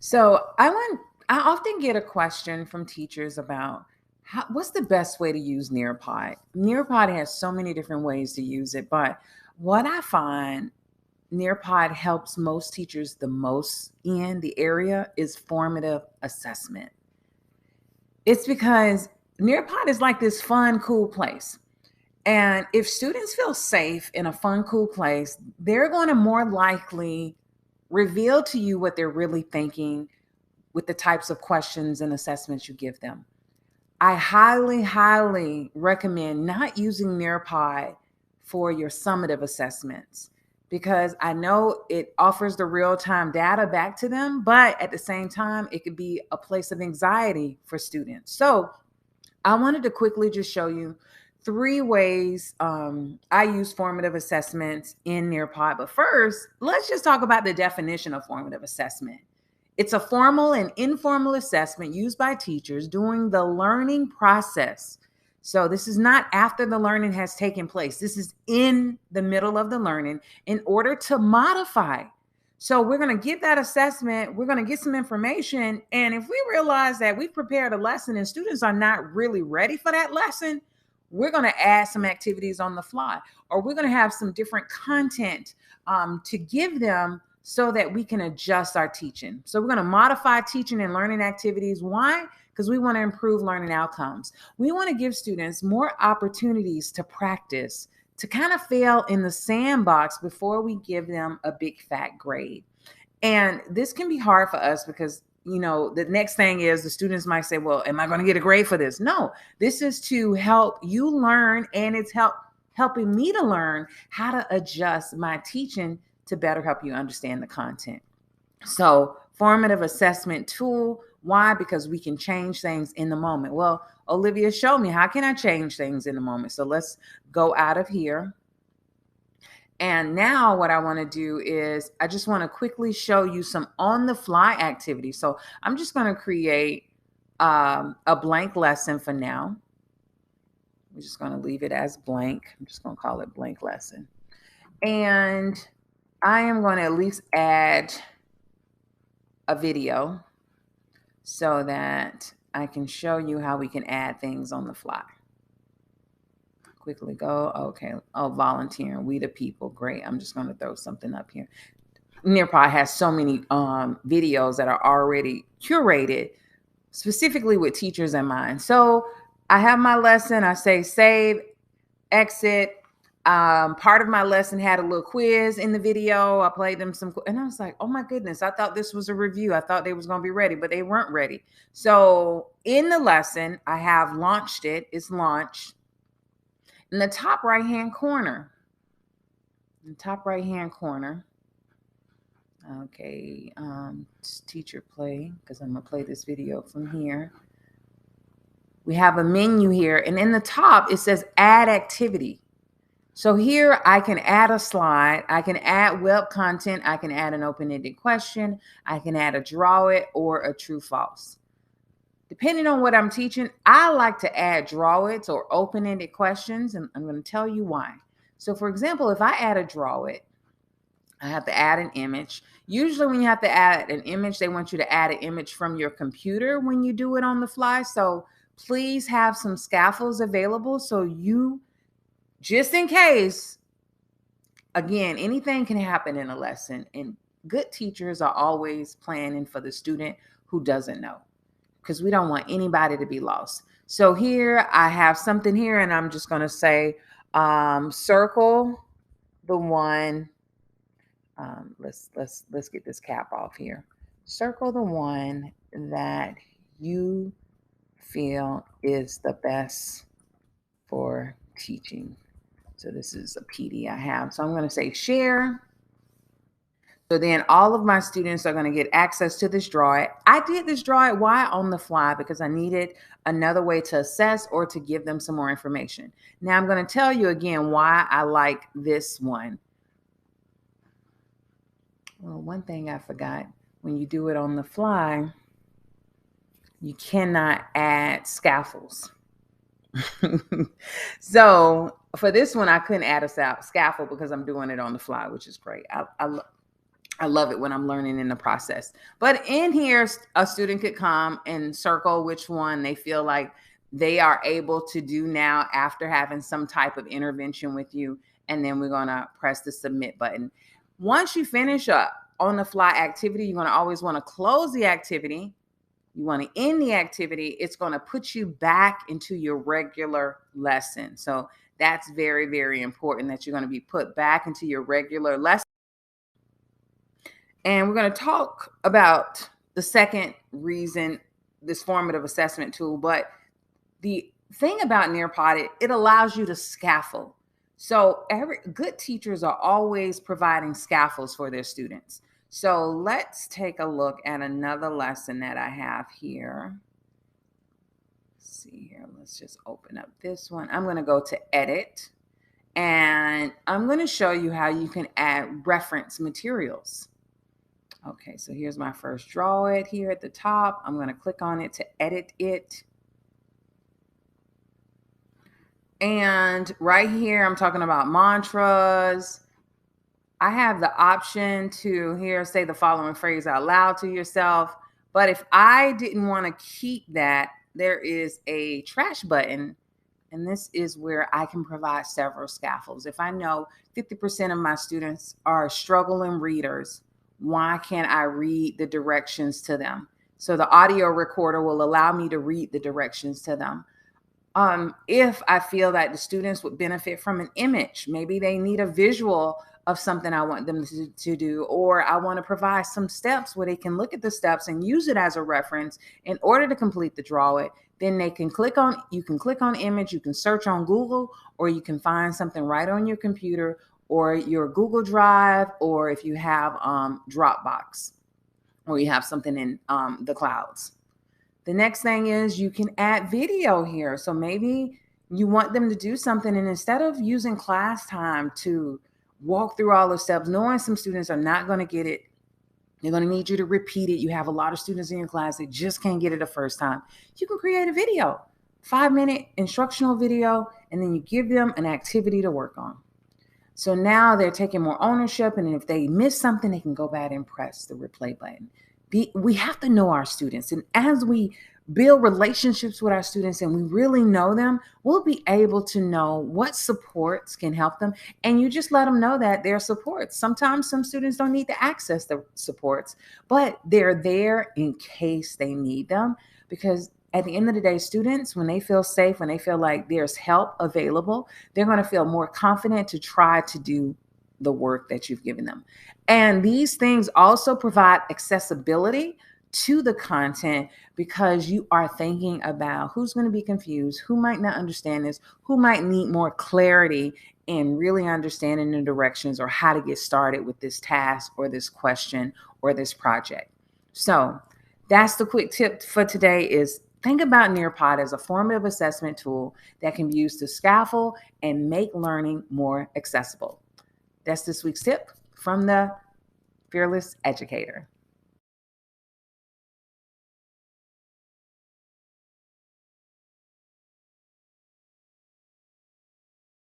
So I often get a question from teachers about what's the best way to use Nearpod. Nearpod has so many different ways to use it, but what I find Nearpod helps most teachers the most in the area is formative assessment. It's because Nearpod is like this fun, cool place. And if students feel safe in a fun, cool place, they're going to more likely reveal to you what they're really thinking with the types of questions and assessments you give them. I highly, highly recommend not using Nearpod for your summative assessments because I know it offers the real time data back to them, but at the same time, it could be a place of anxiety for students. So I wanted to quickly just show you three ways I use formative assessments in Nearpod. But first, let's just talk about the definition of formative assessment. It's a formal and informal assessment used by teachers during the learning process. So this is not after the learning has taken place. This is in the middle of the learning in order to modify. So we're going to give that assessment, we're going to get some information, and if we realize that we've prepared a lesson and students are not really ready for that lesson, we're going to add some activities on the fly, or we're going to have some different content to give them so that we can adjust our teaching. So we're going to modify teaching and learning activities. Why? Because we want to improve learning outcomes. We want to give students more opportunities to practice, to kind of fail in the sandbox before we give them a big fat grade. And this can be hard for us because, the next thing is the students might say, well, am I going to get a grade for this? No, this is to help you learn, and it's helping me to learn how to adjust my teaching to better help you understand the content. So, formative assessment tool. Why? Because we can change things in the moment. Well, Olivia showed me how can I change things in the moment. So let's go out of here. And now what I want to do is I just want to quickly show you some on the fly activities. So I'm just going to create a blank lesson for now. We're just going to leave it as blank. I'm just going to call it blank lesson. And I am going to at least add a video so that I can show you how we can add things on the fly. Quickly go. Okay. Oh, volunteering. We the people. Great. I'm just going to throw something up here. Nearpod has so many videos that are already curated specifically with teachers in mind. So I have my lesson. I say save, exit. Part of my lesson had a little quiz in the video. I played them some, and I was like, oh my goodness, I thought this was a review. I thought they was going to be ready, but they weren't ready. So in the lesson, I have launched it. It's launched. In the top right-hand corner, okay, teacher play, because I'm going to play this video from here. We have a menu here, and in the top, it says add activity. So here I can add a slide, I can add web content, I can add an open-ended question, I can add a draw it or a true false. Depending on what I'm teaching, I like to add draw it or open-ended questions, and I'm going to tell you why. So for example, if I add a draw it, I have to add an image. Usually when you have to add an image, they want you to add an image from your computer when you do it on the fly. So please have some scaffolds available so you, just in case, again, anything can happen in a lesson, and good teachers are always planning for the student who doesn't know, because we don't want anybody to be lost. So here I have something here, and I'm just going to say circle the one. Let's get this cap off here. Circle the one that you feel is the best for teaching. So this is a PD I have. So I'm going to say share. So then all of my students are going to get access to this draw it. I did this draw it. Why? On the fly, because I needed another way to assess or to give them some more information. Now I'm going to tell you again why I like this one. Well, one thing I forgot, when you do it on the fly, you cannot add scaffolds. So for this one, I couldn't add a scaffold because I'm doing it on the fly, which is great. I love it when I'm learning in the process. But in here, a student could come and circle which one they feel like they are able to do now after having some type of intervention with you. And then we're going to press the submit button. Once you finish up on the fly activity, you're going to always want to close the activity. You want to end the activity. It's going to put you back into your regular lesson. So that's very, very important that you're going to be put back into your regular lesson. And we're going to talk about the second reason, this formative assessment tool. But the thing about Nearpod, it allows you to scaffold. So good teachers are always providing scaffolds for their students. So let's take a look at another lesson that I have here. Let's see here. Let's just open up this one. I'm going to go to edit, and I'm going to show you how you can add reference materials. Okay, so here's my first draw it here at the top. I'm going to click on it to edit it. And right here, I'm talking about mantras. I have the option to here say the following phrase out loud to yourself. But if I didn't want to keep that, there is a trash button. And this is where I can provide several scaffolds. If I know 50% of my students are struggling readers, why can't I read the directions to them? So the audio recorder will allow me to read the directions to them. If I feel that the students would benefit from an image, maybe they need a visual of something I want them to do, or I want to provide some steps where they can look at the steps and use it as a reference in order to complete the draw it. Then you can click on image, you can search on Google, or you can find something right on your computer or your Google Drive, or if you have Dropbox, or you have something in the clouds. The next thing is you can add video here. So maybe you want them to do something, and instead of using class time to walk through all the steps, knowing some students are not going to get it, they're going to need you to repeat it. You have a lot of students in your class that just can't get it the first time. You can create a video, 5-minute instructional video, and then you give them an activity to work on. So now they're taking more ownership, and if they miss something, they can go back and press the replay button. We have to know our students, and as we build relationships with our students and we really know them, we'll be able to know what supports can help them. And you just let them know that there are supports. Sometimes some students don't need to access the supports, but they're there in case they need them. Because at the end of the day, students, when they feel safe, when they feel like there's help available, they're going to feel more confident to try to do the work that you've given them. And these things also provide accessibility to the content, because you are thinking about who's going to be confused, who might not understand this, who might need more clarity in really understanding the directions or how to get started with this task or this question or this project. So that's the quick tip for today, is think about Nearpod as a formative assessment tool that can be used to scaffold and make learning more accessible. That's this week's tip from the Fearless Educator.